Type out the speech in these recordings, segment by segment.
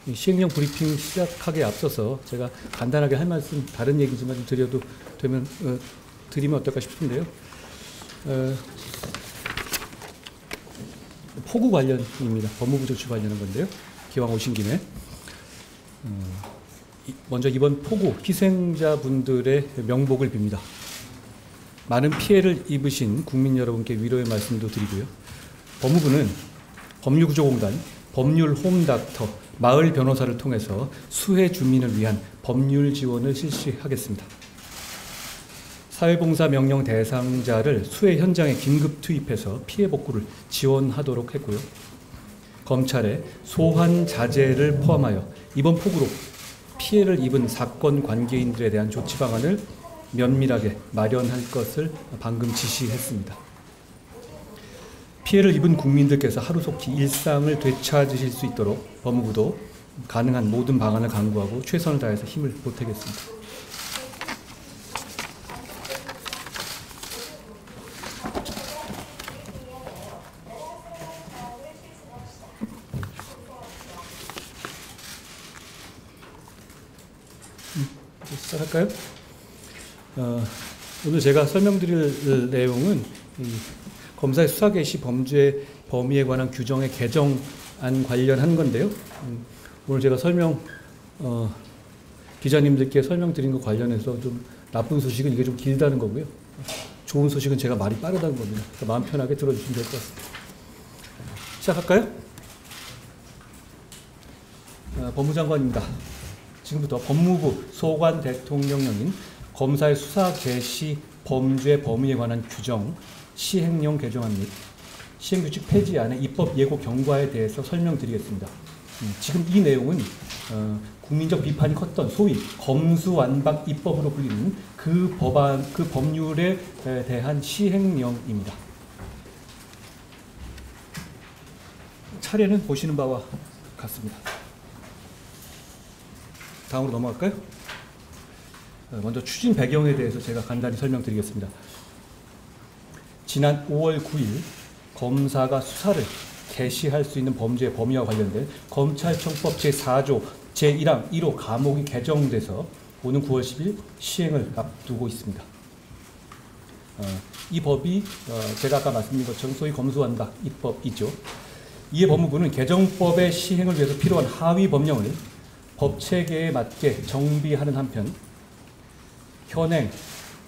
이 시행령 브리핑 시작하기에 앞서서 제가 간단하게 할 말씀, 다른 얘기지만 좀 드리면 어떨까 싶은데요. 폭우 관련입니다. 법무부 조치 관련한 건데요. 기왕 오신 김에 먼저 이번 폭우 희생자분들의 명복을 빕니다. 많은 피해를 입으신 국민 여러분께 위로의 말씀도 드리고요. 법무부는 법률구조공단, 법률 홈닥터, 마을 변호사를 통해서 수해 주민을 위한 법률 지원을 실시하겠습니다. 사회봉사 명령 대상자를 수해 현장에 긴급 투입해서 피해 복구를 지원하도록 했고요. 검찰의 소환 자제를 포함하여 이번 폭우로 피해를 입은 사건 관계인들에 대한 조치 방안을 면밀하게 마련할 것을 방금 지시했습니다. 피해를 입은 국민들께서 하루속히 일상을 되찾으실 수 있도록 법무부도 가능한 모든 방안을 강구하고 최선을 다해서 힘을 보태겠습니다. 시작할까요? 오늘 제가 설명드릴 내용은 검사의 수사 개시 범죄 범위에 관한 규정의 개정안 관련한 건데요. 오늘 제가 기자님들께 설명드린 것 관련해서 좀 나쁜 소식은 이게 좀 길다는 거고요. 좋은 소식은 제가 말이 빠르다는 겁니다. 그러니까 마음 편하게 들어주시면 될 것 같습니다. 시작할까요? 법무장관입니다. 지금부터 법무부 소관 대통령령인 검사의 수사 개시 범죄 범위에 관한 규정 시행령 개정안 및 시행규칙 폐지안의 입법 예고 경과에 대해서 설명드리겠습니다. 지금 이 내용은 국민적 비판이 컸던 소위 검수완박 입법으로 불리는 그 법률에 대한 시행령입니다. 차례는 보시는 바와 같습니다. 다음으로 넘어갈까요? 먼저 추진 배경에 대해서 제가 간단히 설명드리겠습니다. 지난 5월 9일 검사가 수사를 개시할 수 있는 범죄의 범위와 관련된 검찰청법 제4조 제1항 1호 가목이 개정돼서 오는 9월 10일 시행을 앞두고 있습니다. 이 법이 제가 아까 말씀드린 것처럼 소위 검수완박 입법이죠. 이에 법무부는 개정법의 시행을 위해서 필요한 하위 법령을 법체계에 맞게 정비하는 한편 현행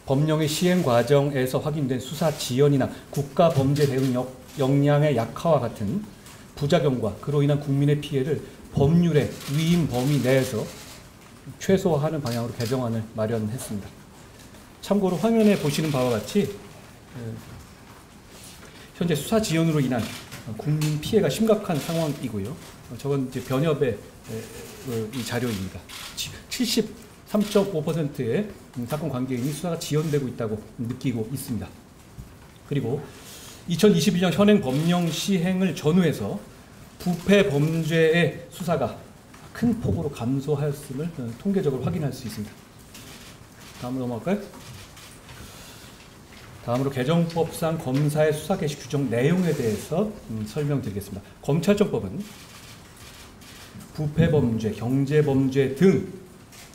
법령의 시행 과정에서 확인된 수사 지연이나 국가 범죄 대응 역량의 약화와 같은 부작용과 그로 인한 국민의 피해를 법률의 위임 범위 내에서 최소화하는 방향으로 개정안을 마련했습니다. 참고로 화면에 보시는 바와 같이 현재 수사 지연으로 인한 국민 피해가 심각한 상황이고요. 저건 이제 변협의 이 자료입니다. 73.5%의 사건 관계인이 수사가 지연되고 있다고 느끼고 있습니다. 그리고 2021년 현행 법령 시행을 전후해서 부패 범죄의 수사가 큰 폭으로 감소하였음을 통계적으로 확인할 수 있습니다. 다음으로 넘어갈까요? 다음으로 개정법상 검사의 수사 개시 규정 내용에 대해서 설명드리겠습니다. 검찰청법은 부패범죄, 경제범죄 등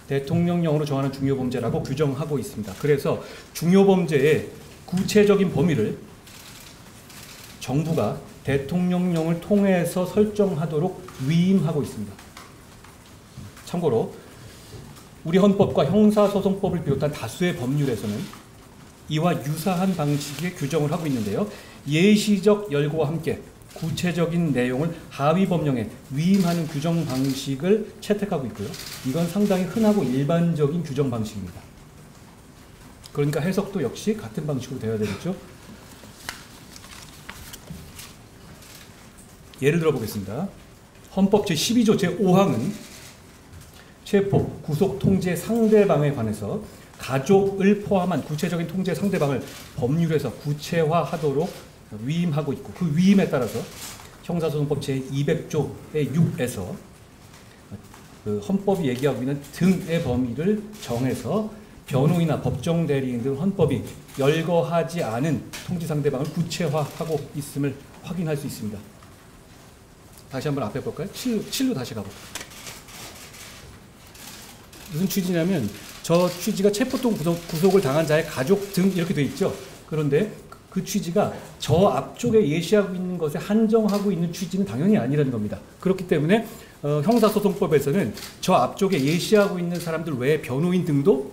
대통령령으로 정하는 중요범죄라고 규정하고 있습니다. 그래서 중요범죄의 구체적인 범위를 정부가 대통령령을 통해서 설정하도록 위임하고 있습니다. 참고로 우리 헌법과 형사소송법을 비롯한 다수의 법률에서는 이와 유사한 방식의 규정을 하고 있는데요. 예시적 열거와 함께 구체적인 내용을 하위 법령에 위임하는 규정 방식을 채택하고 있고요. 이건 상당히 흔하고 일반적인 규정 방식입니다. 그러니까 해석도 역시 같은 방식으로 되어야 되겠죠. 예를 들어 보겠습니다. 헌법 제12조 제5항은 체포, 구속, 통제 상대방에 관해서 가족을 포함한 구체적인 통제 상대방을 법률에서 구체화하도록 위임하고 있고, 그 위임에 따라서 형사소송법 제200조의 6에서 그 헌법이 얘기하고 있는 등의 범위를 정해서 변호인이나 법정 대리인 등 헌법이 열거하지 않은 통지 상대방을 구체화하고 있음을 확인할 수 있습니다. 다시 한번 앞에 볼까요? 7로 다시 가볼까요? 무슨 취지냐면 저 취지가 체포동 구속을 당한 자의 가족 등 이렇게 돼 있죠. 그런데 그 취지가 저 앞쪽에 예시하고 있는 것에 한정하고 있는 취지는 당연히 아니라는 겁니다. 그렇기 때문에 형사소송법에서는 저 앞쪽에 예시하고 있는 사람들 외에 변호인 등도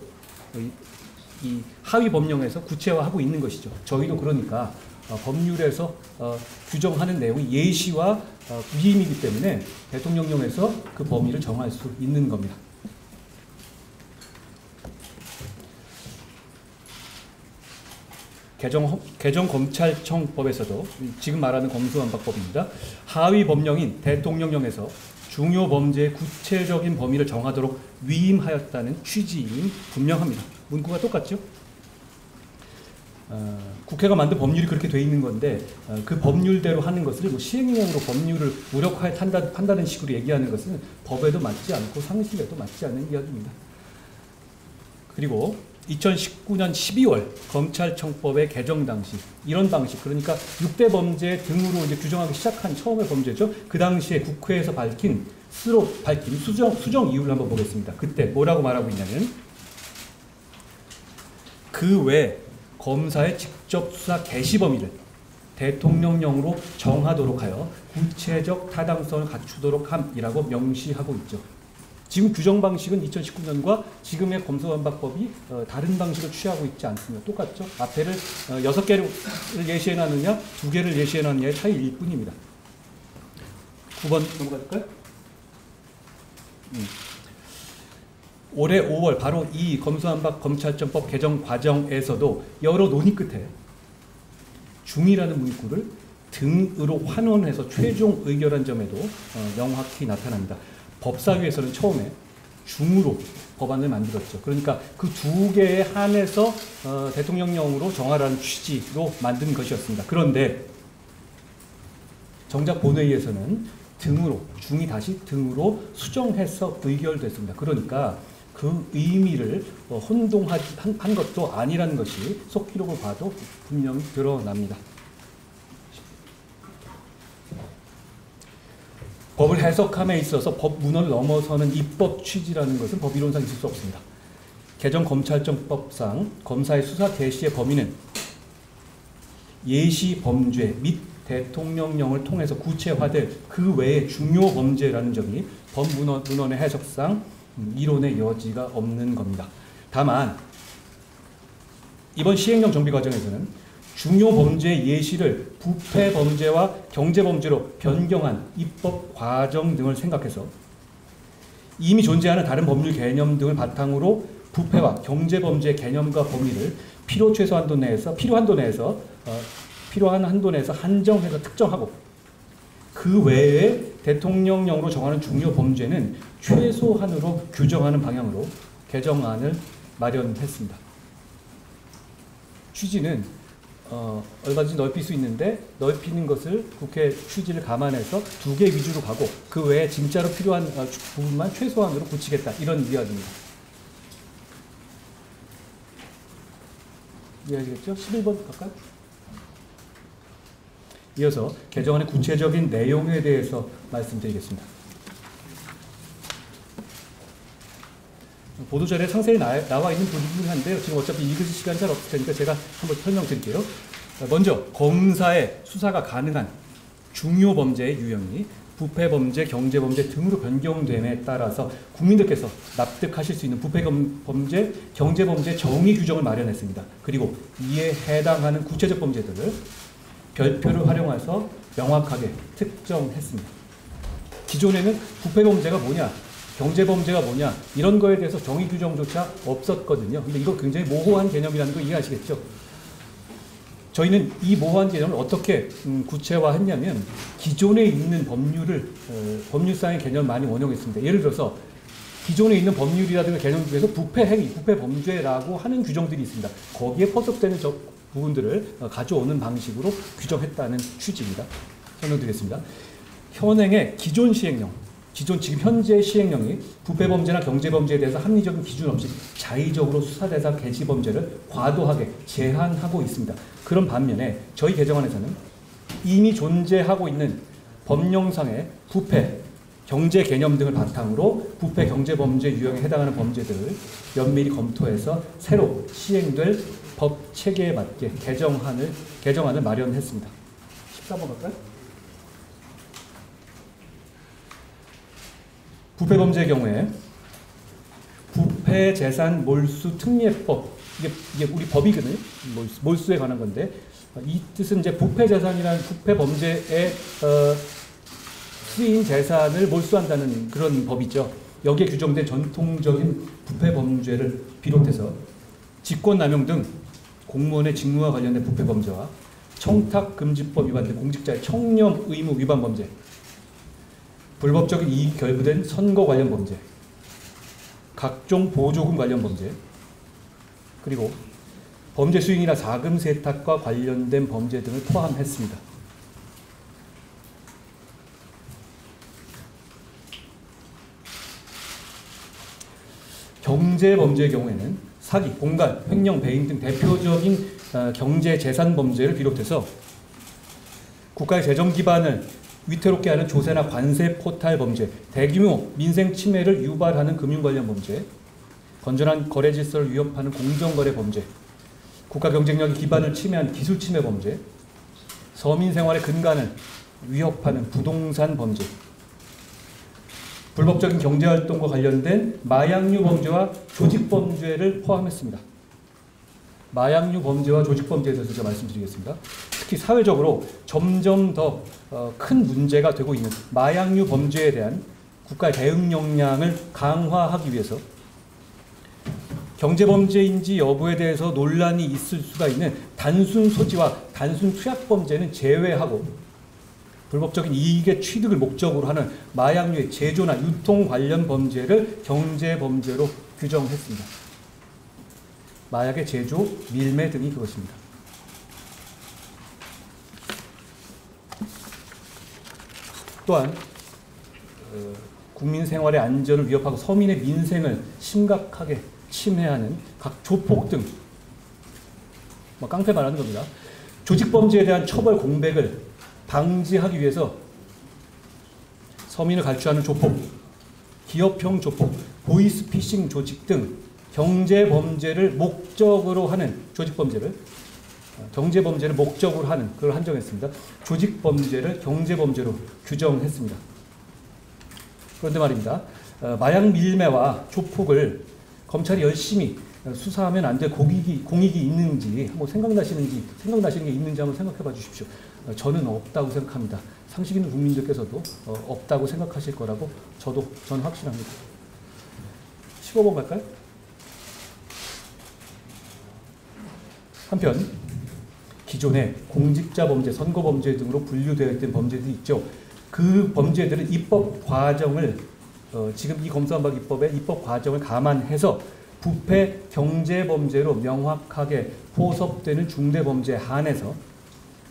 이 하위 법령에서 구체화하고 있는 것이죠. 저희도 그러니까 법률에서 규정하는 내용이 예시와 위임이기 때문에 대통령령에서 그 범위를 정할 수 있는 겁니다. 개정검찰청법에서도 지금 말하는 검수완박법입니다. 하위 법령인 대통령령에서 중요 범죄의 구체적인 범위를 정하도록 위임하였다는 취지인 분명합니다. 문구가 똑같죠? 국회가 만든 법률이 그렇게 돼 있는 건데 그 법률대로 하는 것을 뭐 시행령으로 법률을 무력화해 한다는 식으로 얘기하는 것은 법에도 맞지 않고 상식에도 맞지 않는 이야기입니다. 그리고 2019년 12월 검찰청법의 개정 당시 이런 방식, 그러니까 6대 범죄 등으로 이제 규정하기 시작한 처음의 범죄죠. 그 당시에 국회에서 스스로 밝힌 수정 이유를 한번 보겠습니다. 그때 뭐라고 말하고 있냐면 그 외 검사의 직접 수사 개시 범위를 대통령령으로 정하도록 하여 구체적 타당성을 갖추도록 함이라고 명시하고 있죠. 지금 규정 방식은 2019년과 지금의 검수완박법이 다른 방식을 취하고 있지 않습니다. 똑같죠? 앞에를 6개를 예시해 놨느냐 2개를 예시해 놨느냐의 차이일 뿐입니다. 9번 넘어갈까요? 올해 5월 바로 이 검수완박 검찰청법 개정 과정에서도 여러 논의 끝에 중이라는 문구를 등으로 환원해서 최종 의결한 점에도 명확히 나타납니다. 법사위에서는 처음에 중으로 법안을 만들었죠. 그러니까 그 2개에 한해서 대통령령으로 정하라는 취지로 만든 것이었습니다. 그런데 정작 본회의에서는 중이 다시 등으로 수정해서 의결됐습니다. 그러니까 그 의미를 혼동한 것도 아니라는 것이 속기록을 봐도 분명히 드러납니다. 법을 해석함에 있어서 법 문헌을 넘어서는 입법 취지라는 것은 법이론상 있을 수 없습니다. 개정 검찰청법상 검사의 수사 개시의 범위는 예시 범죄 및 대통령령을 통해서 구체화될 그 외의 중요 범죄라는 점이 법 문헌의 해석상 이론의 여지가 없는 겁니다. 다만 이번 시행령 정비 과정에서는 중요 범죄의 예시를 부패 범죄와 경제 범죄로 변경한 입법 과정 등을 생각해서 이미 존재하는 다른 법률 개념 등을 바탕으로 부패와 경제 범죄 개념과 범위를 필요한 한도 내에서 한정해서 특정하고 그 외에 대통령령으로 정하는 중요 범죄는 최소한으로 규정하는 방향으로 개정안을 마련했습니다. 취지는 얼마든지 넓힐 수 있는데 넓히는 것을 국회 취지를 감안해서 2개 위주로 가고 그 외에 진짜로 필요한 부분만 최소한으로 붙이겠다 이런 이야기입니다. 이해하시겠죠? 11번 갈까요? 이어서 개정안의 구체적인 내용에 대해서 말씀드리겠습니다. 보도자료에 상세히 나와 있는 부분이긴 한데요. 지금 어차피 읽으실 시간이 잘 없을 테니까 제가 한번 설명드릴게요. 먼저 검사의 수사가 가능한 중요 범죄의 유형이 부패범죄, 경제범죄 등으로 변경됨에 따라서 국민들께서 납득하실 수 있는 부패범죄, 경제범죄 정의 규정을 마련했습니다. 그리고 이에 해당하는 구체적 범죄들을 별표를 활용해서 명확하게 특정했습니다. 기존에는 부패범죄가 뭐냐, 경제범죄가 뭐냐 이런 거에 대해서 정의 규정조차 없었거든요. 근데 이거 굉장히 모호한 개념이라는 거 이해하시겠죠? 저희는 이 모호한 개념을 어떻게 구체화했냐면 기존에 있는 법률상의 개념을 많이 원용했습니다. 예를 들어서 기존에 있는 법률이라든가 개념 중에서 부패 행위, 부패 범죄라고 하는 규정들이 있습니다. 거기에 포섭되는 부분들을 가져오는 방식으로 규정했다는 취지입니다. 설명드리겠습니다. 현행의 기존 시행령, 지금 현재 시행령이 부패범죄나 경제범죄에 대해서 합리적인 기준 없이 자의적으로 수사 대상 개시 범죄를 과도하게 제한하고 있습니다. 그런 반면에 저희 개정안에서는 이미 존재하고 있는 법령상의 부패, 경제 개념 등을 바탕으로 부패 경제범죄 유형에 해당하는 범죄들을 면밀히 검토해서 새로 시행될 법 체계에 맞게 개정안을 마련했습니다. 14번 갈까요? 부패범죄의 경우에 부패재산 몰수 특례법, 이게 우리 법이거든요. 몰수에 관한 건데, 이 뜻은 이제 부패재산이라는 부패범죄에 쓰인 재산을 몰수한다는 그런 법이죠. 여기에 규정된 전통적인 부패범죄를 비롯해서 직권남용 등 공무원의 직무와 관련된 부패범죄와 청탁금지법 위반 등 공직자의 청렴 의무 위반 범죄, 불법적인 이익 결부된 선거 관련 범죄, 각종 보조금 관련 범죄, 그리고 범죄 수익이나 자금 세탁과 관련된 범죄 등을 포함했습니다. 경제범죄의 경우에는 사기, 공갈, 횡령, 배임 등 대표적인 경제재산 범죄를 비롯해서 국가의 재정 기반을 위태롭게 하는 조세나 관세 포탈 범죄, 대규모 민생 침해를 유발하는 금융 관련 범죄, 건전한 거래 질서를 위협하는 공정거래 범죄, 국가 경쟁력의 기반을 침해하는 기술 침해 범죄, 서민 생활의 근간을 위협하는 부동산 범죄, 불법적인 경제활동과 관련된 마약류 범죄와 조직범죄를 포함했습니다. 마약류 범죄와 조직범죄에 대해서 제가 말씀드리겠습니다. 특히 사회적으로 점점 더 큰 문제가 되고 있는 마약류 범죄에 대한 국가의 대응 역량을 강화하기 위해서 경제범죄인지 여부에 대해서 논란이 있을 수가 있는 단순 소지와 단순 투약 범죄는 제외하고 불법적인 이익의 취득을 목적으로 하는 마약류의 제조나 유통 관련 범죄를 경제범죄로 규정했습니다. 마약의 제조, 밀매 등이 그것입니다. 또한 국민 생활의 안전을 위협하고 서민의 민생을 심각하게 침해하는 각 조폭 등 깡패 말하는 겁니다. 조직범죄에 대한 처벌 공백을 방지하기 위해서 서민을 갈취하는 조폭, 기업형 조폭, 보이스피싱 조직 등 경제범죄를 목적으로 하는 조직범죄를 경제범죄를 목적으로 하는 그걸 한정했습니다. 조직범죄를 경제범죄로 규정했습니다. 그런데 말입니다. 마약 밀매와 조폭을 검찰이 열심히 수사하면 안 될 공익이 있는지 한번 생각나시는 게 있는지 한번 생각해 봐 주십시오. 저는 없다고 생각합니다. 상식 있는 국민들께서도 없다고 생각하실 거라고 저는 확신합니다. 15번 갈까요? 한편 기존의 공직자 범죄, 선거 범죄 등으로 분류되어 있던 범죄들이 있죠. 그 범죄들은 입법 과정을 지금 이 검수완박 입법의 입법 과정을 감안해서 부패 경제범죄로 명확하게 포섭되는 중대범죄에 한해서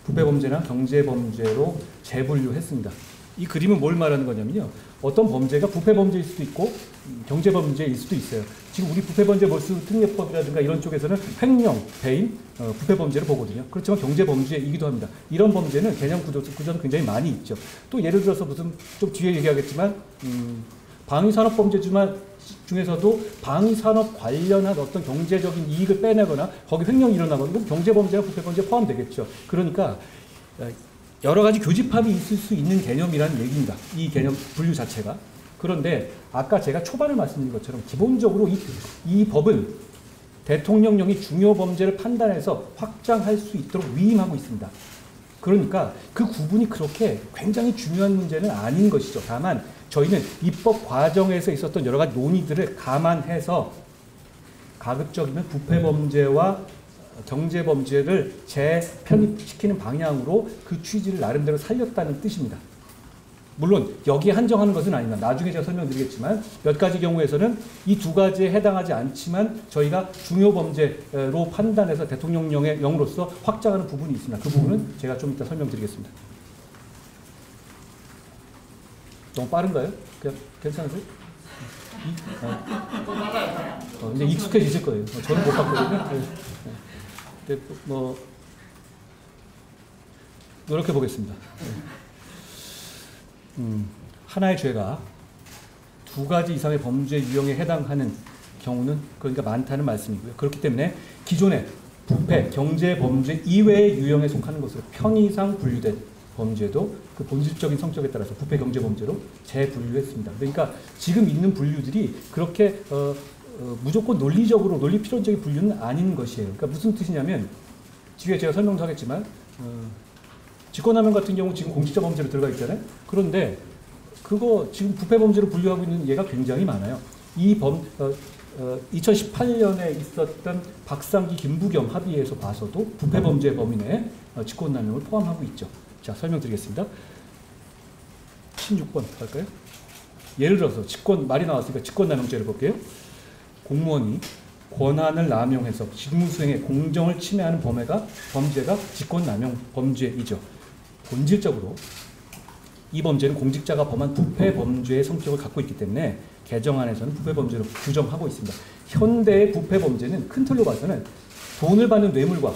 부패범죄나 경제범죄로 재분류했습니다. 이 그림은 뭘 말하는 거냐면요. 어떤 범죄가 부패범죄일 수도 있고 경제범죄일 수도 있어요. 지금 우리 부패범죄 몰수 특례법이라든가 이런 쪽에서는 횡령, 배임, 부패범죄를 보거든요. 그렇지만 경제범죄이기도 합니다. 이런 범죄는 개념 구조는 굉장히 많이 있죠. 또 예를 들어서 무슨 좀 뒤에 얘기하겠지만 방위산업범죄 중에서도 방위산업 관련한 어떤 경제적인 이익을 빼내거나 거기 횡령이 일어나거나 그럼 경제범죄와 부패범죄에 포함되겠죠. 그러니까 여러 가지 교집합이 있을 수 있는 개념이라는 얘기입니다. 이 개념 분류 자체가. 그런데 아까 제가 초반에 말씀드린 것처럼 기본적으로 이 법은 대통령령이 중요 범죄를 판단해서 확장할 수 있도록 위임하고 있습니다. 그러니까 그 구분이 그렇게 굉장히 중요한 문제는 아닌 것이죠. 다만 저희는 입법 과정에서 있었던 여러 가지 논의들을 감안해서 가급적이면 부패범죄와 경제범죄를 재편입시키는 방향으로 그 취지를 나름대로 살렸다는 뜻입니다. 물론 여기에 한정하는 것은 아닙니다. 나중에 제가 설명드리겠지만 몇 가지 경우에서는 이 두 가지에 해당하지 않지만 저희가 중요범죄로 판단해서 대통령령의 영으로서 확장하는 부분이 있습니다. 그 부분은 제가 좀 이따 설명드리겠습니다. 너무 빠른가요? 그냥 괜찮으세요? 이제 익숙해지실 거예요. 저는 못 봤거든요. 네. 뭐 노력해 보겠습니다. 하나의 죄가 두 가지 이상의 범죄 유형에 해당하는 경우는 그러니까 많다는 말씀이고요. 그렇기 때문에 기존의 부패, 경제 범죄 이외의 유형에 속하는 것으로 편의상 분류된 범죄도 그 본질적인 성격에 따라서 부패 경제 범죄로 재분류했습니다. 그러니까 지금 있는 분류들이 그렇게 무조건 논리적으로 논리 필연적인 분류는 아닌 것이에요. 그러니까 무슨 뜻이냐면 뒤에 제가 설명도 하겠지만 직권남용 같은 경우 지금 공직자 범죄로 들어가 있잖아요. 그런데 그거 지금 부패 범죄로 분류하고 있는 예가 굉장히 많아요. 2018년에 있었던 박상기 김부겸 합의에서 봐서도 부패 범죄 범위 내에 직권남용을 포함하고 있죠. 자, 설명드리겠습니다. 16번 할까요? 예를 들어서 말이 나왔으니까 직권남용죄를 볼게요. 공무원이 권한을 남용해서 직무수행에 공정을 침해하는 범죄가 직권남용 범죄이죠. 본질적으로 이 범죄는 공직자가 범한 부패 범죄의 성격을 갖고 있기 때문에 개정안에서는 부패 범죄로 규정하고 있습니다. 현대의 부패 범죄는 큰 틀로 봐서는 돈을 받는 뇌물과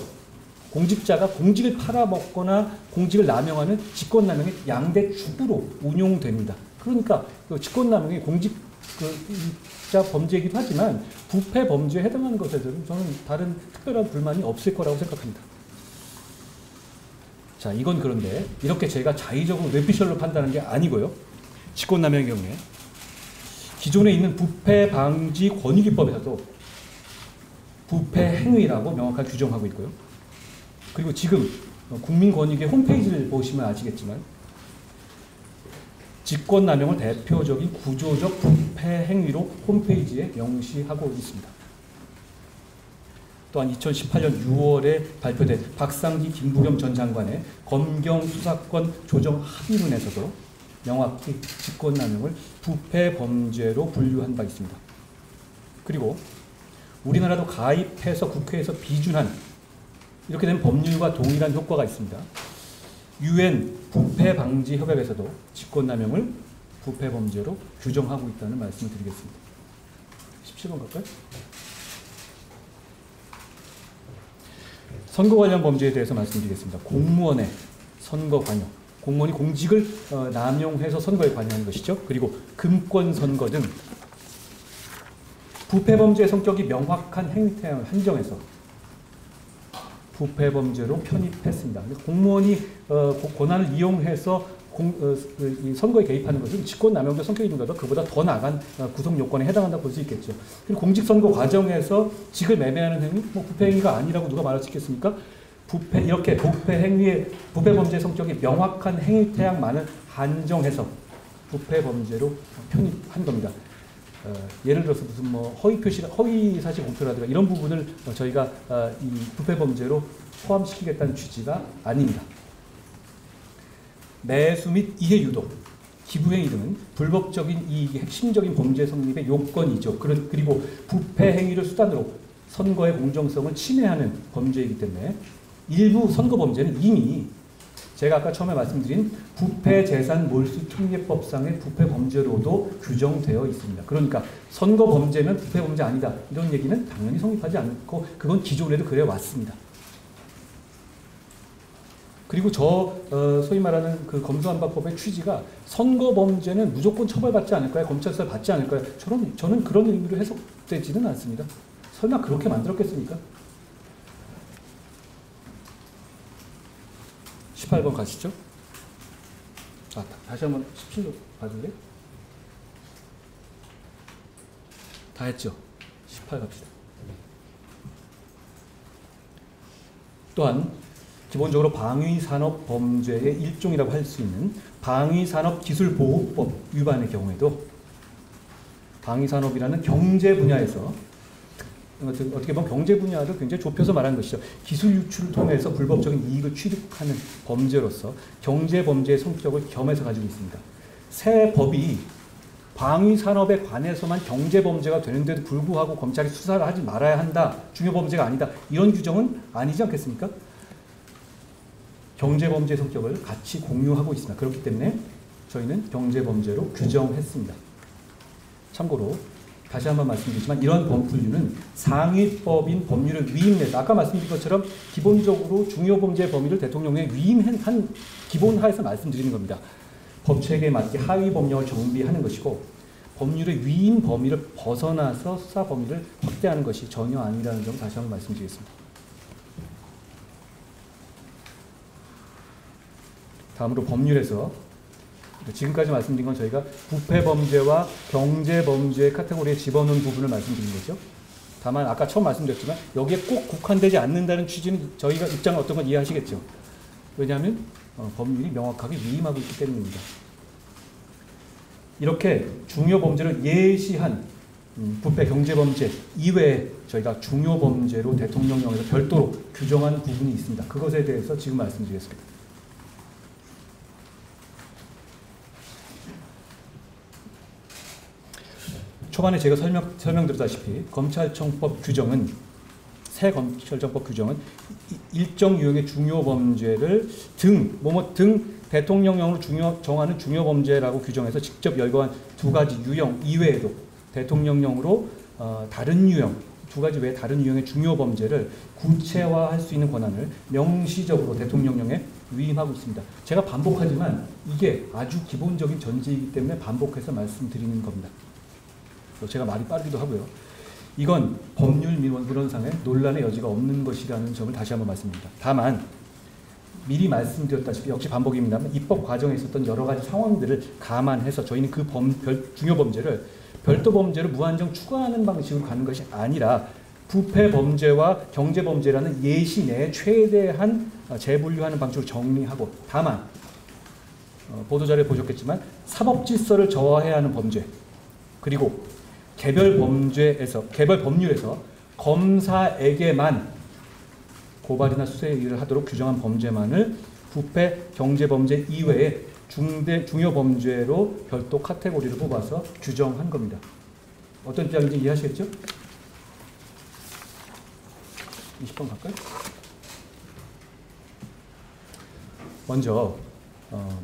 공직자가 공직을 팔아먹거나 공직을 남용하는 직권남용의 양대 축으로 운용됩니다. 그러니까 직권남용이 공직자 범죄이기도 하지만 부패 범죄에 해당하는 것에 대해서는 저는 다른 특별한 불만이 없을 거라고 생각합니다. 자, 이건 그런데 이렇게 제가 자의적으로 뇌피셜로 판단하는 게 아니고요. 직권남용의 경우에 기존에 있는 부패 방지 권익위법에서도 부패 행위라고 명확하게 규정하고 있고요. 그리고 지금 국민권익위 홈페이지를 보시면 아시겠지만 직권남용을 대표적인 구조적 부패 행위로 홈페이지에 명시하고 있습니다. 또한 2018년 6월에 발표된 박상기 김부겸 전 장관의 검경 수사권 조정 합의문에서도 명확히 직권남용을 부패 범죄로 분류한 바 있습니다. 그리고 우리나라도 가입해서 국회에서 비준한 이렇게 된 법률과 동일한 효과가 있습니다. UN 부패 방지 협약에서도 직권남용을 부패 범죄로 규정하고 있다는 말씀을 드리겠습니다. 17번 갈까요? 선거 관련 범죄에 대해서 말씀드리겠습니다. 공무원의 선거 관여. 공무원이 공직을 남용해서 선거에 관여하는 것이죠. 그리고 금권 선거 등 부패 범죄의 성격이 명확한 행태양을 한정해서 부패 범죄로 편입했습니다. 공무원이 권한을 이용해서 선거에 개입하는 것은 직권남용도 성격이 있는 것보다 그보다 더 나간 구성 요건에 해당한다고 볼 수 있겠죠. 그리고 공직선거 과정에서 직을 매매하는 행위, 부패 행위가 아니라고 누가 말할 수 있겠습니까? 이렇게 부패 범죄의 성격이 명확한 행위 태양만을 한정해서 부패 범죄로 편입한 겁니다. 예를 들어서 무슨 허위 사실 공표라든가 이런 부분을 저희가 이 부패 범죄로 포함시키겠다는 취지가 아닙니다. 매수 및 이해 유도, 기부행위 등은 불법적인 이익이 핵심적인 범죄 성립의 요건이죠. 그리고 부패 행위를 수단으로 선거의 공정성을 침해하는 범죄이기 때문에 일부 선거 범죄는 이미 제가 아까 처음에 말씀드린 부패 재산 몰수 특례법상의 부패 범죄로도 규정되어 있습니다. 그러니까 선거 범죄면 부패 범죄 아니다. 이런 얘기는 당연히 성립하지 않고 그건 기존에도 그래 왔습니다. 그리고 소위 말하는 그 검수완박법의 취지가 선거 범죄는 무조건 처벌받지 않을까요? 검찰 수사 받지 않을까요? 저는 그런 의미로 해석되지는 않습니다. 설마 그렇게 만들었겠습니까? 18번 가시죠. 다시 한번 17로 봐줄래요? 다 했죠? 18 갑시다. 또한 기본적으로 방위산업범죄의 일종이라고 할 수 있는 방위산업기술보호법 위반의 경우에도 방위산업이라는 경제 분야에서 어떻게 보면 경제 분야를 굉장히 좁혀서 말하는 것이죠. 기술 유출을 통해서 불법적인 이익을 취득하는 범죄로서 경제 범죄의 성격을 겸해서 가지고 있습니다. 새 법이 방위산업에 관해서만 경제 범죄가 되는데도 불구하고 검찰이 수사를 하지 말아야 한다. 중요 범죄가 아니다. 이런 규정은 아니지 않겠습니까? 경제 범죄의 성격을 같이 공유하고 있습니다. 그렇기 때문에 저희는 경제 범죄로 규정했습니다. 참고로 다시 한번 말씀드리지만 이런 범분류는 상위법인 법률을 위임해서 아까 말씀드린 것처럼 기본적으로 중요범죄 범위를 대통령에 위임한 기본 하에서 말씀드리는 겁니다. 법체계에 맞게 하위 법령을 정비하는 것이고 법률의 위임 범위를 벗어나서 수사 범위를 확대하는 것이 전혀 아니라는 점 다시 한번 말씀드리겠습니다. 다음으로 법률에서 지금까지 말씀드린 건 저희가 부패범죄와 경제범죄 카테고리에 집어넣은 부분을 말씀드린 거죠. 다만 아까 처음 말씀드렸지만 여기에 꼭 국한되지 않는다는 취지는 저희가 입장은 어떤 건 이해하시겠죠. 왜냐하면 법률이 명확하게 위임하고 있기 때문입니다. 이렇게 중요 범죄를 예시한 부패 경제범죄 이외에 저희가 중요 범죄로 대통령령에서 별도로 규정한 부분이 있습니다. 그것에 대해서 지금 말씀드리겠습니다. 초반에 제가 설명드렸다시피 검찰청법 규정은 새 검찰청법 규정은 일정 유형의 중요 범죄를 등 대통령령으로 정하는 중요 범죄라고 규정해서 직접 열거한 두 가지 유형 이외에도 대통령령으로 다른 유형 두 가지 외에 다른 유형의 중요 범죄를 구체화할 수 있는 권한을 명시적으로 대통령령에 위임하고 있습니다. 제가 반복하지만 이게 아주 기본적인 전제이기 때문에 반복해서 말씀드리는 겁니다. 제가 말이 빠르기도 하고요. 이건 법률 민원상의 논란의 여지가 없는 것이라는 점을 다시 한번 말씀드립니다. 다만 미리 말씀드렸다시피 역시 반복입니다만 입법 과정에 있었던 여러 가지 상황들을 감안해서 저희는 그 중요 범죄를 별도 범죄로 무한정 추가하는 방식으로 가는 것이 아니라 부패 범죄와 경제 범죄라는 예시 내에 최대한 재분류하는 방식으로 정리하고 다만 보도자료에 보셨겠지만 사법질서를 저하해야 하는 범죄 그리고 개별 법률에서 검사에게만 고발이나 수사에 일을 하도록 규정한 범죄만을 부패 경제범죄 이외에 중요 범죄로 별도 카테고리를 뽑아서 규정한 겁니다. 어떤 입장인지 이해하시겠죠? 20번 갈까요? 먼저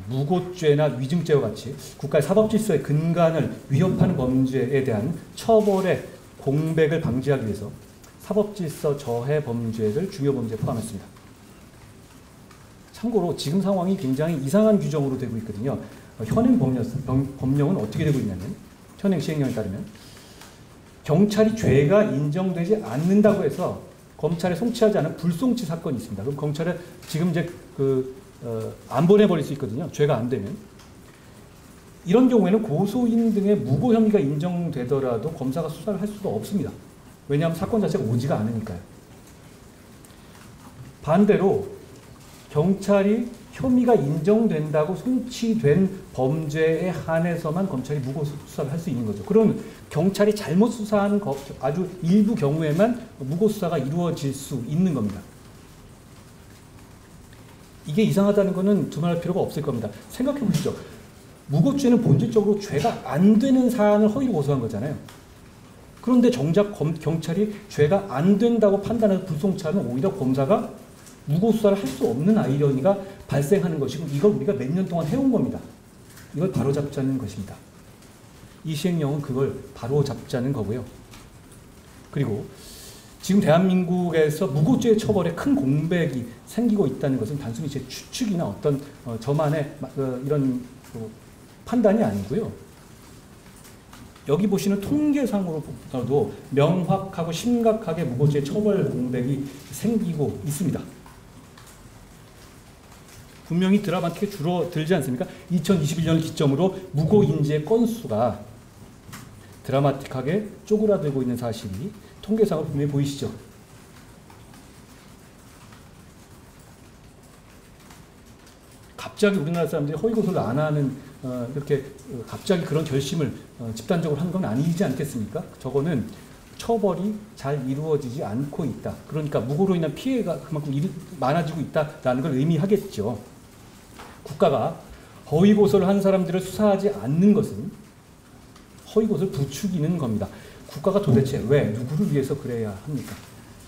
무고죄나 위증죄와 같이 국가의 사법질서의 근간을 위협하는 범죄에 대한 처벌의 공백을 방지하기 위해서 사법질서 저해 범죄를 중요 범죄에 포함했습니다. 참고로 지금 상황이 굉장히 이상한 규정으로 되고 있거든요. 현행 법령은 어떻게 되고 있냐면 현행 시행령에 따르면 경찰이 죄가 인정되지 않는다고 해서 검찰에 송치하지 않은 불송치 사건이 있습니다. 그럼 검찰에 지금 이제 안 보내버릴 수 있거든요. 죄가 안 되면. 이런 경우에는 고소인 등의 무고 혐의가 인정되더라도 검사가 수사를 할 수가 없습니다. 왜냐하면 사건 자체가 오지가 않으니까요. 반대로 경찰이 혐의가 인정된다고 송치된 범죄에 한해서만 검찰이 무고 수사를 할 수 있는 거죠. 그럼 경찰이 잘못 수사한 아주 일부 경우에만 무고 수사가 이루어질 수 있는 겁니다. 이게 이상하다는 것은 두말할 필요가 없을 겁니다. 생각해 보시죠. 무고죄는 본질적으로 죄가 안 되는 사안을 허위로 고소한 거잖아요. 그런데 정작 경찰이 죄가 안 된다고 판단해서 불송치하면 오히려 검사가 무고 수사를 할 수 없는 아이러니가 발생하는 것이고 이걸 우리가 몇 년 동안 해온 겁니다. 이걸 바로잡자는 것입니다. 이 시행령은 그걸 바로잡자는 거고요. 그리고 지금 대한민국에서 무고죄 처벌에 큰 공백이 생기고 있다는 것은 단순히 제 추측이나 어떤 저만의 이런 판단이 아니고요. 여기 보시는 통계상으로도 명확하고 심각하게 무고죄 처벌 공백이 생기고 있습니다. 분명히 드라마틱하게 줄어들지 않습니까? 2021년을 기점으로 무고 인재 건수가 드라마틱하게 쪼그라들고 있는 사실이 통계상으로 분명히 보이시죠? 갑자기 우리나라 사람들이 허위고소를 안 하는 이렇게 갑자기 그런 결심을 집단적으로 한 건 아니지 않겠습니까? 저거는 처벌이 잘 이루어지지 않고 있다. 그러니까 무고로 인한 피해가 그만큼 많아지고 있다라는 걸 의미하겠죠. 국가가 허위고소를 한 사람들을 수사하지 않는 것은 허위고소를 부추기는 겁니다. 국가가 도대체 왜 누구를 위해서 그래야 합니까?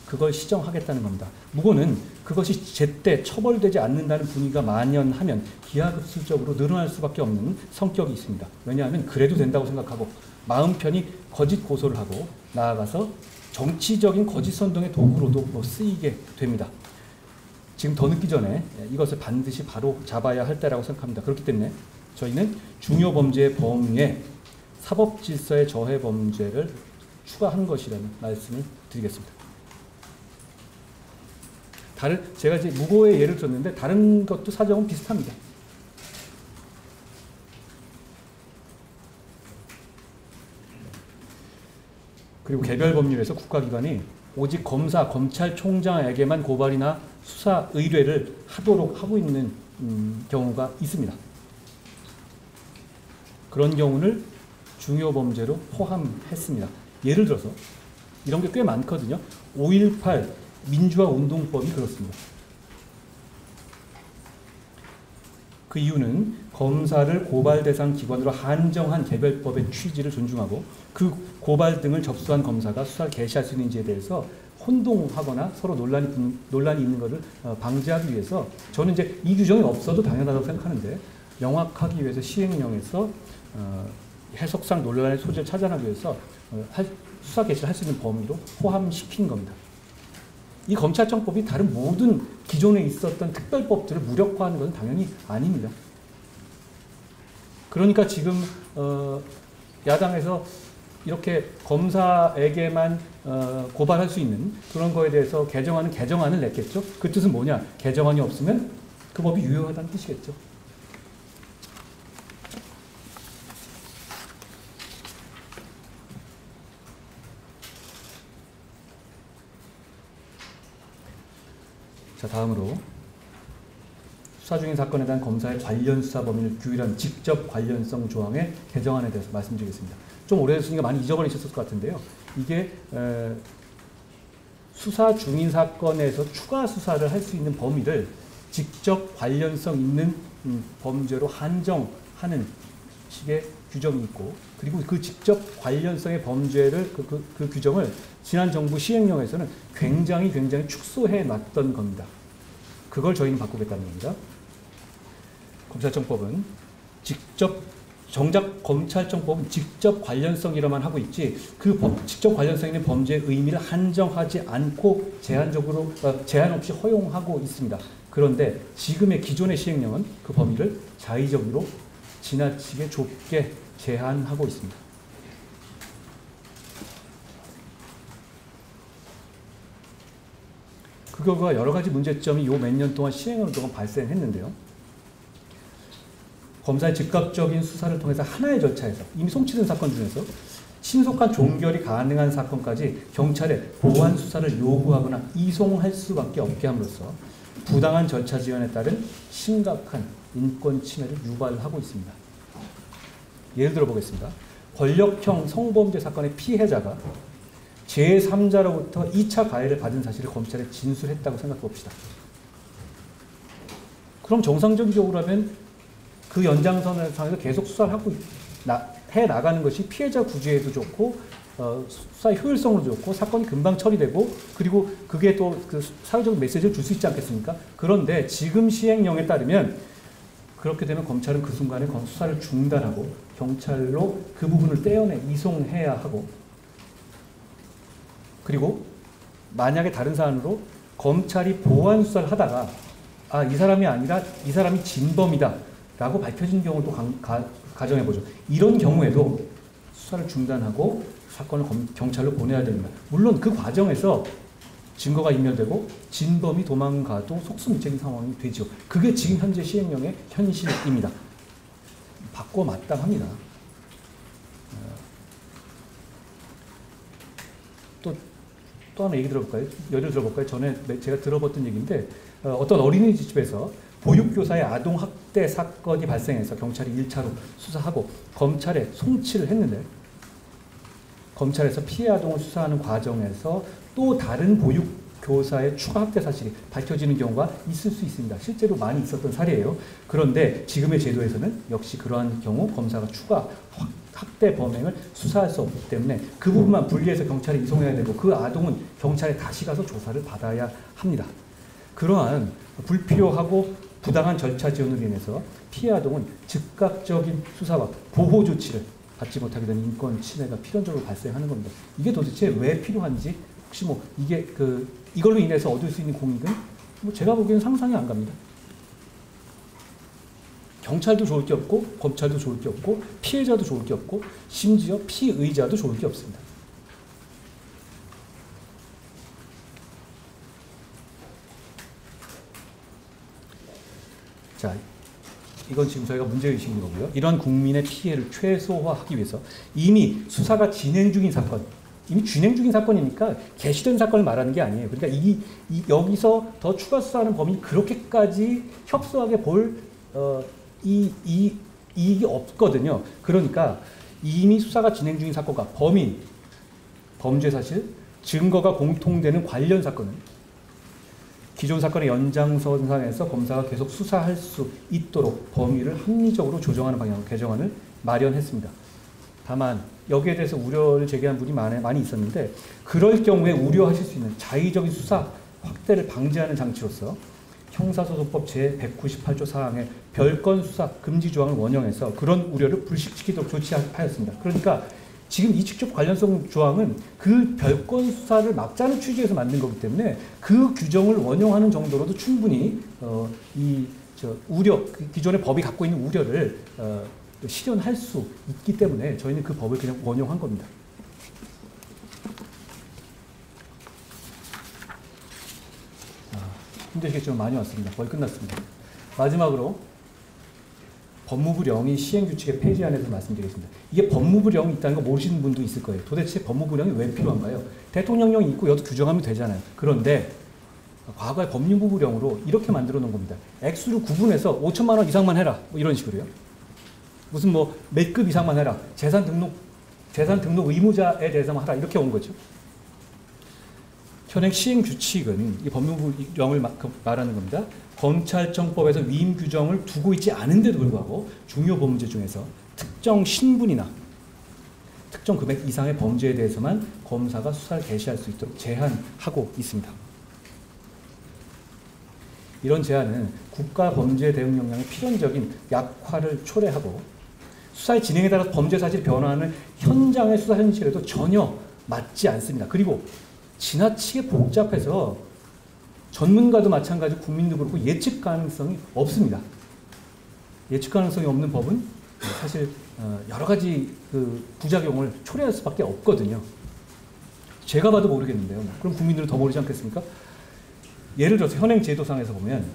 그걸 시정하겠다는 겁니다. 무고는 그것이 제때 처벌되지 않는다는 분위기가 만연하면 기하급수적으로 늘어날 수밖에 없는 성격이 있습니다. 왜냐하면 그래도 된다고 생각하고 마음 편히 거짓 고소를 하고 나아가서 정치적인 거짓 선동의 도구로도 쓰이게 됩니다. 지금 더 늦기 전에 이것을 반드시 바로 잡아야 할 때라고 생각합니다. 그렇기 때문에 저희는 중요 범죄의 범위에 사법 질서의 저해 범죄를 추가한 것이라는 말씀을 드리겠습니다. 제가 이제 무고의 예를 들었는데 다른 것도 사정은 비슷합니다. 그리고 개별 법률에서 국가기관이 오직 검사, 검찰총장에게만 고발이나 수사 의뢰를 하도록 하고 있는 경우가 있습니다. 그런 경우를 중요 범죄로 포함했습니다. 예를 들어서 이런 게 꽤 많거든요. 5.18 민주화 운동법이 그렇습니다. 그 이유는 검사를 고발 대상 기관으로 한정한 개별법의 취지를 존중하고 그 고발 등을 접수한 검사가 수사를 개시할 수 있는지에 대해서 혼동하거나 서로 논란이 있는 것을 방지하기 위해서 저는 이제 이 규정이 없어도 당연하다고 생각하는데 명확하기 위해서 시행령에서 해석상 논란의 소지를 차단하기 위해서 수사 개시를 할 수 있는 범위로 포함시킨 겁니다. 이 검찰청법이 다른 모든 기존에 있었던 특별법들을 무력화하는 것은 당연히 아닙니다. 그러니까 지금 야당에서 이렇게 검사에게만 고발할 수 있는 그런 거에 대해서 개정안을 냈겠죠. 그 뜻은 뭐냐? 개정안이 없으면 그 법이 유효하다는 뜻이겠죠. 자, 다음으로 수사 중인 사건에 대한 검사의 관련 수사 범위를 규율한 직접 관련성 조항의 개정안에 대해서 말씀드리겠습니다. 좀 오래됐으니까 많이 잊어버리셨을 것 같은데요. 이게 수사 중인 사건에서 추가 수사를 할 수 있는 범위를 직접 관련성 있는 범죄로 한정하는 식의 규정이 있고, 그리고 그 직접 관련성의 범죄를 그 규정을 지난 정부 시행령에서는 굉장히 축소해 놨던 겁니다. 그걸 저희는 바꾸겠다는 겁니다. 검찰청법은 정작 검찰청법은 직접 관련성이라만 하고 있지 직접 관련성 있는 범죄의 의미를 한정하지 않고 제한 없이 허용하고 있습니다. 그런데 지금의 기존의 시행령은 그 범위를 자의적으로 지나치게 좁게 제한하고 있습니다. 그 결과 여러 가지 문제점이 요 몇 년 동안 시행하는 동안 발생했는데요. 검사의 즉각적인 수사를 통해서 하나의 절차에서 이미 송치된 사건 중에서 신속한 종결이 가능한 사건까지 경찰에 보완 수사를 요구하거나 이송할 수밖에 없게 함으로써 부당한 절차 지연에 따른 심각한 인권 침해를 유발하고 있습니다. 예를 들어 보겠습니다. 권력형 성범죄 사건의 피해자가 제3자로부터 2차 가해를 받은 사실을 검찰에 진술했다고 생각해 봅시다. 그럼 정상적으로라면 그 연장선상에서 계속 수사를 해 나가는 것이 피해자 구제에도 좋고 수사의 효율성으로 좋고 사건이 금방 처리되고 그리고 그게 또 그 사회적 메시지를 줄 수 있지 않겠습니까? 그런데 지금 시행령에 따르면 그렇게 되면 검찰은 그 순간에 수사를 중단하고 경찰로 그 부분을 떼어내 이송해야 하고, 그리고 만약에 다른 사안으로 검찰이 보완 수사를 하다가 이 사람이 아니라 이 사람이 진범이다 라고 밝혀진 경우도 가정해보죠. 이런 경우에도 수사를 중단하고 사건을 경찰로 보내야 됩니다. 물론 그 과정에서 증거가 인멸되고 진범이 도망가도 속수무책인 상황이 되죠. 그게 지금 현재 시행령의 현실입니다. 바꿔 마땅합니다. 또 하나 얘기 들어볼까요? 예를 들어볼까요? 전에 제가 들어봤던 얘기인데 어떤 어린이집에서 보육교사의 아동학대 사건이 발생해서 경찰이 1차로 수사하고 검찰에 송치를 했는데 검찰에서 피해 아동을 수사하는 과정에서 또 다른 보육교사의 추가 학대 사실이 밝혀지는 경우가 있을 수 있습니다. 실제로 많이 있었던 사례예요. 그런데 지금의 제도에서는 역시 그러한 경우 검사가 추가 학대 범행을 수사할 수 없기 때문에 그 부분만 분리해서 경찰에 이송해야 되고 그 아동은 경찰에 다시 가서 조사를 받아야 합니다. 그러한 불필요하고 부당한 절차 지연으로 인해서 피해 아동은 즉각적인 수사와 보호 조치를 받지 못하게 되는 인권 침해가 필연적으로 발생하는 겁니다. 이게 도대체 왜 필요한지, 혹시 이걸로 인해서 얻을 수 있는 공익은 제가 보기에는 상상이 안 갑니다. 경찰도 좋을 게 없고 검찰도 좋을 게 없고 피해자도 좋을 게 없고 심지어 피의자도 좋을 게 없습니다. 자, 이건 지금 저희가 문제의식인 거고요. 이런 국민의 피해를 최소화하기 위해서 이미 수사가 진행 중인 사건, 이미 진행 중인 사건이니까 개시된 사건을 말하는 게 아니에요. 그러니까 여기서 더 추가 수사하는 범인이 그렇게까지 협소하게 볼 이익이 없거든요. 그러니까 이미 수사가 진행 중인 사건과 범인, 범죄 사실, 증거가 공통되는 관련 사건은 기존 사건의 연장선상에서 검사가 계속 수사할 수 있도록 범위를 합리적으로 조정하는 방향으로 개정안을 마련했습니다. 다만 여기에 대해서 우려를 제기한 분이 많이 있었는데 그럴 경우에 우려하실 수 있는 자의적인 수사 확대를 방지하는 장치로서 형사소송법 제198조 사항의 별건 수사 금지 조항을 원형해서 그런 우려를 불식시키도록 조치하였습니다. 그러니까 지금 이 직접 관련성 조항은 그 별건 수사를 막자는 취지에서 만든 거기 때문에 그 규정을 원용하는 정도로도 충분히 우려, 기존의 법이 갖고 있는 우려를 실현할 수 있기 때문에 저희는 그 법을 그냥 원용한 겁니다. 힘드시겠지만 많이 왔습니다. 거의 끝났습니다. 마지막으로 법무부령이 시행규칙의 폐지안에서 말씀드리겠습니다. 이게 법무부령이 있다는 거 모르시는 분도 있을 거예요. 도대체 법무부령이 왜 필요한가요? 대통령령이 있고 여도 규정하면 되잖아요. 그런데 과거에 법무부령으로 이렇게 만들어 놓은 겁니다. 액수를 구분해서 5천만 원 이상만 해라. 뭐 이런 식으로요. 무슨 뭐 몇 급 이상만 해라. 재산 등록 의무자에 대해서만 하라. 이렇게 온 거죠. 현행 시행규칙은 이 법무부령을 말하는 겁니다. 검찰청법에서 위임 규정을 두고 있지 않은데도 불구하고 중요 범죄 중에서 특정 신분이나 특정 금액 이상의 범죄에 대해서만 검사가 수사를 개시할 수 있도록 제한하고 있습니다. 이런 제한은 국가범죄대응역량의 필연적인 약화를 초래하고 수사의 진행에 따라 범죄 사실이 변화하는 현장의 수사 현실에도 전혀 맞지 않습니다. 그리고 지나치게 복잡해서 전문가도 마찬가지 국민도 그렇고 예측 가능성이 없습니다. 예측 가능성이 없는 법은 사실 여러 가지 그 부작용을 초래할 수밖에 없거든요. 제가 봐도 모르겠는데요. 그럼 국민들은 더 모르지 않겠습니까? 예를 들어서 현행 제도상에서 보면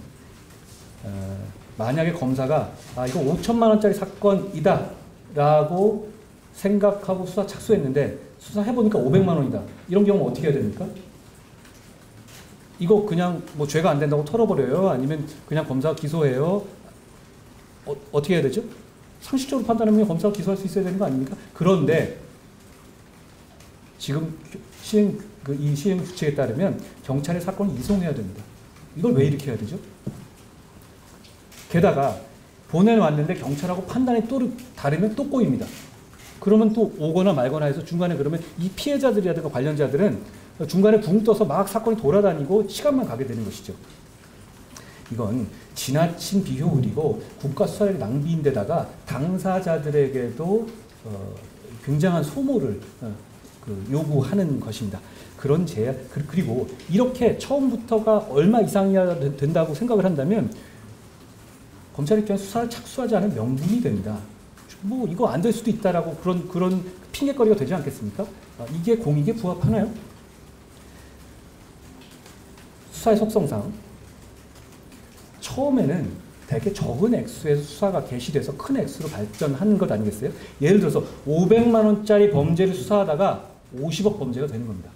만약에 검사가 이거 5천만 원짜리 사건이다 라고 생각하고 수사 착수했는데 수사해보니까 500만 원이다. 이런 경우는 어떻게 해야 됩니까? 이거 그냥 뭐 죄가 안 된다고 털어버려요? 아니면 그냥 검사가 기소해요? 어떻게 해야 되죠? 상식적으로 판단하면 검사가 기소할 수 있어야 되는 거 아닙니까? 그런데 지금 이 시행 규칙에 따르면 경찰에 사건을 이송해야 됩니다. 이걸 왜 이렇게 해야 되죠? 게다가 보내왔는데 경찰하고 판단이 또 다르면 또 꼬입니다. 그러면 또 오거나 말거나 해서 중간에 그러면 이 피해자들이라든가 관련자들은 중간에 붕 떠서 막 사건이 돌아다니고 시간만 가게 되는 것이죠. 이건 지나친 비효율이고 국가 수사의 낭비인데다가 당사자들에게도 굉장한 소모를 요구하는 것입니다. 그런 제한, 그리고 이렇게 처음부터가 얼마 이상이야 된다고 생각을 한다면 검찰 입장에 수사를 착수하지 않은 명분이 됩니다. 뭐 이거 안 될 수도 있다라고 그런 핑계거리가 되지 않겠습니까? 이게 공익에 부합하나요? 수사의 속성상 처음에는 되게 적은 액수에서 수사가 개시돼서 큰 액수로 발전하는 것 아니겠어요? 예를 들어서 500만 원짜리 범죄를 수사하다가 50억 범죄가 되는 겁니다.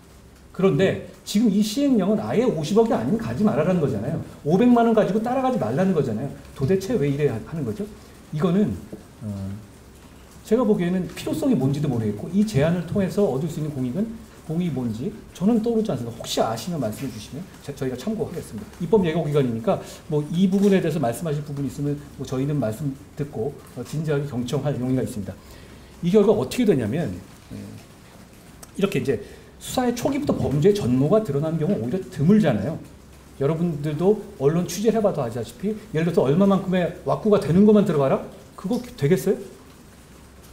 그런데 지금 이 시행령은 아예 50억이 아니면 가지 말라는 거잖아요. 500만 원 가지고 따라가지 말라는 거잖아요. 도대체 왜 이래 하는 거죠? 이거는 제가 보기에는 필요성이 뭔지도 모르겠고 이 제안을 통해서 얻을 수 있는 공익이 뭔지 저는 떠오르지 않습니다. 혹시 아시면 말씀해 주시면 저희가 참고하겠습니다. 입법예고기관이니까 뭐 이 부분에 대해서 말씀하실 부분이 있으면 뭐 저희는 말씀 듣고 진지하게 경청할 용의가 있습니다. 이 결과 어떻게 되냐면 이렇게 이제 수사의 초기부터 범죄의 전모가 드러나는 경우 오히려 드물잖아요. 여러분들도 언론 취재를 해봐도 아시다시피 예를 들어서 얼마만큼의 왁구가 되는 것만 들어가라? 그거 되겠어요?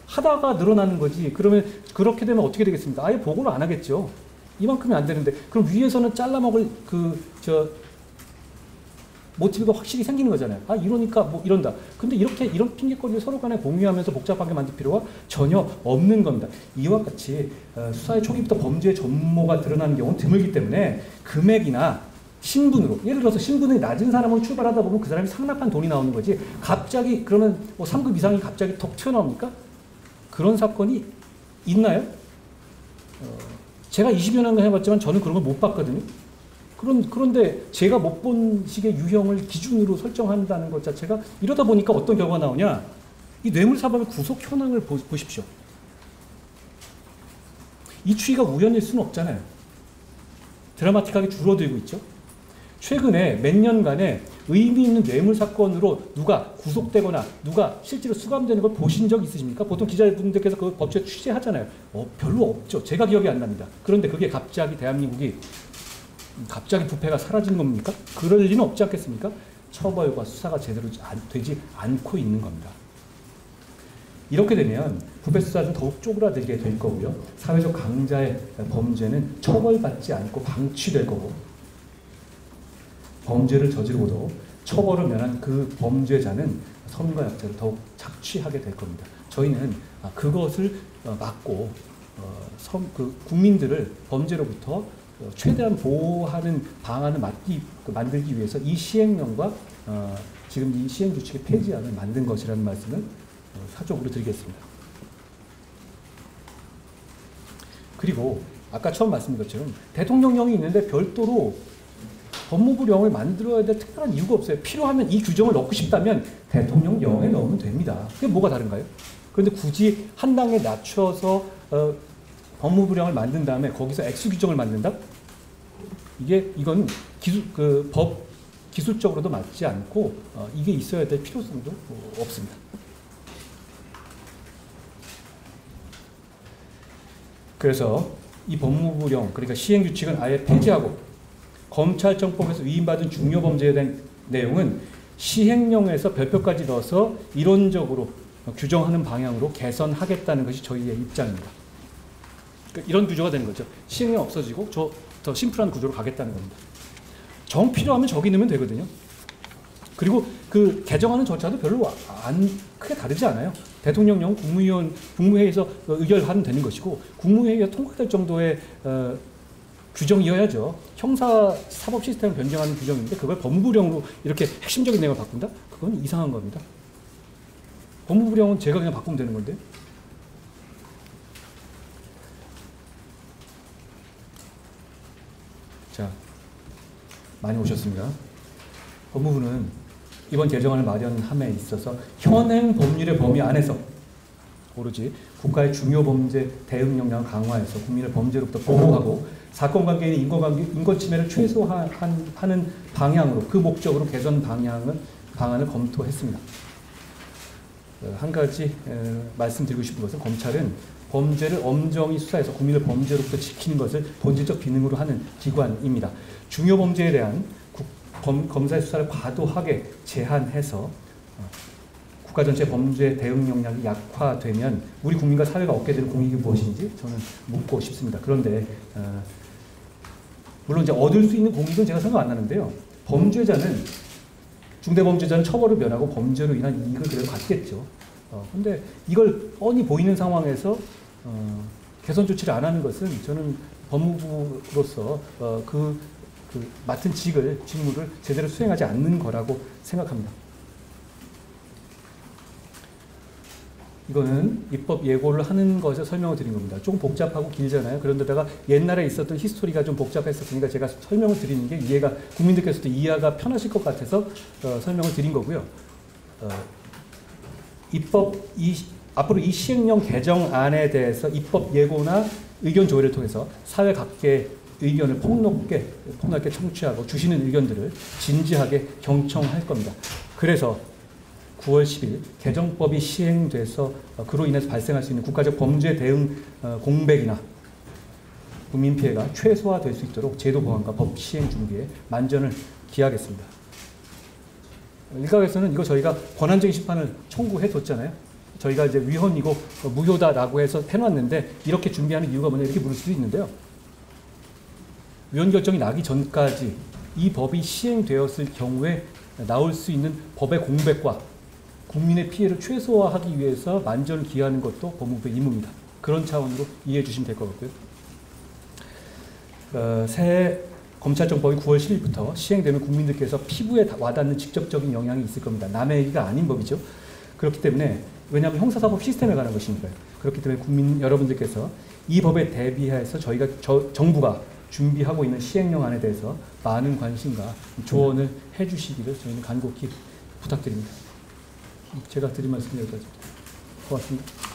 하다가 늘어나는 거지. 그러면 그렇게 되면 어떻게 되겠습니까? 아예 보고를 안 하겠죠. 이만큼이 안 되는데 그럼 위에서는 잘라먹을 모티브가 확실히 생기는 거잖아요. 아, 이러니까 뭐 이런다. 근데 이런 핑계거리를 서로 간에 공유하면서 복잡하게 만들 필요가 전혀 없는 겁니다. 이와 같이 수사의 초기부터 범죄의 전모가 드러나는 경우는 드물기 때문에 금액이나 신분으로, 예를 들어서 신분이 낮은 사람으로 출발하다 보면 그 사람이 상납한 돈이 나오는 거지, 갑자기 그러면 뭐 3급 이상이 갑자기 톡 튀어나옵니까? 그런 사건이 있나요? 제가 20여 년간 해봤지만 저는 그런 걸 못 봤거든요. 그런데 제가 못 본 식의 유형을 기준으로 설정한다는 것 자체가, 이러다 보니까 어떤 결과가 나오냐, 이 뇌물사범의 구속 현황을 보십시오. 이 추이가 우연일 수는 없잖아요. 드라마틱하게 줄어들고 있죠. 최근에 몇 년간에 의미 있는 뇌물 사건으로 누가 구속되거나 누가 실제로 수감되는 걸 보신 적 있으십니까? 보통 기자분들께서 그 법조에 취재하잖아요. 별로 없죠. 제가 기억이 안 납니다. 그런데 그게 갑자기 대한민국이 갑자기 부패가 사라진 겁니까? 그럴 리는 없지 않겠습니까? 처벌과 수사가 제대로 되지 않고 있는 겁니다. 이렇게 되면 부패 수사는 더욱 쪼그라들게 될 거고요. 사회적 강자의 범죄는 처벌받지 않고 방치될 거고, 범죄를 저지르고도 처벌을 면한 그 범죄자는 선과 약자를 더욱 착취하게 될 겁니다. 저희는 그것을 막고 국민들을 범죄로부터 최대한 보호하는 방안을 만들기 위해서 이 시행령과 지금 이 시행규칙의 폐지안을 만든 것이라는 말씀을 사적으로 드리겠습니다. 그리고 아까 처음 말씀드린 것처럼 대통령령이 있는데 별도로 법무부령을 만들어야 될 특별한 이유가 없어요. 필요하면 이 규정을 넣고 싶다면 대통령령에 넣으면 됩니다. 그게 뭐가 다른가요? 그런데 굳이 한 단계 낮춰서 법무부령을 만든 다음에 거기서 액수 규정을 만든다? 이건 기술적으로도 맞지 않고 이게 있어야 될 필요성도 없습니다. 그래서 이 법무부령, 그러니까 시행규칙은 아예 폐지하고 검찰청법에서 위임받은 중요범죄에 대한 내용은 시행령에서 별표까지 넣어서 이론적으로 규정하는 방향으로 개선하겠다는 것이 저희의 입장입니다. 그러니까 이런 구조가 되는 거죠. 시행령 없어지고 더 심플한 구조로 가겠다는 겁니다. 정 필요하면 저기 넣으면 되거든요. 그리고 그 개정하는 절차도 별로 크게 다르지 않아요. 대통령령 국무회의에서 의결하면 되는 것이고, 국무회의가 통과될 정도의 규정이어야죠. 형사 사법 시스템을 변경하는 규정인데 그걸 법무부령으로 이렇게 핵심적인 내용을 바꾼다? 그건 이상한 겁니다. 법무부령은 제가 그냥 바꾸면 되는 건데. 자, 많이 오셨습니다. 법무부는 이번 개정안을 마련함에 있어서 현행 법률의 범위 안에서 오로지 국가의 중요 범죄 대응 역량을 강화해서 국민을 범죄로부터 보호하고 사건 관계의 인권 침해를 최소화하는 방향으로, 그 목적으로 개선 방안을 검토했습니다. 한 가지 말씀드리고 싶은 것은, 검찰은 범죄를 엄정히 수사해서 국민을 범죄로부터 지키는 것을 본질적 기능으로 하는 기관입니다. 중요 범죄에 대한 검사의 수사를 과도하게 제한해서 국가 전체 범죄 대응 역량이 약화되면 우리 국민과 사회가 얻게 될 공익이 무엇인지 저는 묻고 싶습니다. 그런데 물론 이제 얻을 수 있는 공익은 제가 생각 안 나는데요. 중대범죄자는 처벌을 면하고 범죄로 인한 이익을 그래도 갖겠죠. 근데 이걸 뻔히 보이는 상황에서 개선 조치를 안 하는 것은 저는 법무부로서 맡은 직무를 제대로 수행하지 않는 거라고 생각합니다. 이거는 입법 예고를 하는 것에 설명을 드린 겁니다. 조금 복잡하고 길잖아요. 그런데다가 옛날에 있었던 히스토리가 좀 복잡했었으니까 제가 설명을 드리는 게 국민들께서도 이해가 편하실 것 같아서 설명을 드린 거고요. 앞으로 이 시행령 개정안에 대해서 입법 예고나 의견 조회를 통해서 사회 각계의 의견을 폭넓게 청취하고 주시는 의견들을 진지하게 경청할 겁니다. 그래서 9월 10일 개정법이 시행돼서 그로 인해서 발생할 수 있는 국가적 범죄 대응 공백이나 국민 피해가 최소화될 수 있도록 제도 보완과 법 시행 준비에 만전을 기하겠습니다. 일각에서는 이거 저희가 권한쟁의 심판을 청구해뒀잖아요. 저희가 이제 위헌이고 무효다라고 해서 해놨는데 이렇게 준비하는 이유가 뭐냐 이렇게 물을 수도 있는데요. 위헌 결정이 나기 전까지 이 법이 시행되었을 경우에 나올 수 있는 법의 공백과 국민의 피해를 최소화하기 위해서 만전을 기하는 것도 법무부의 임무입니다. 그런 차원으로 이해해 주시면 될 것 같고요. 새해 검찰청법이 9월 10일부터 시행되면 국민들께서 피부에 와닿는 직접적인 영향이 있을 겁니다. 남의 얘기가 아닌 법이죠. 그렇기 때문에 왜냐하면 형사사법 시스템에 관한 것이니까요. 그렇기 때문에 국민 여러분들께서 이 법에 대비해서 정부가 준비하고 있는 시행령안에 대해서 많은 관심과 조언을 해주시기를 저희는 간곡히 부탁드립니다. 제가 드린 말씀 여기까지입니다. 고맙습니다.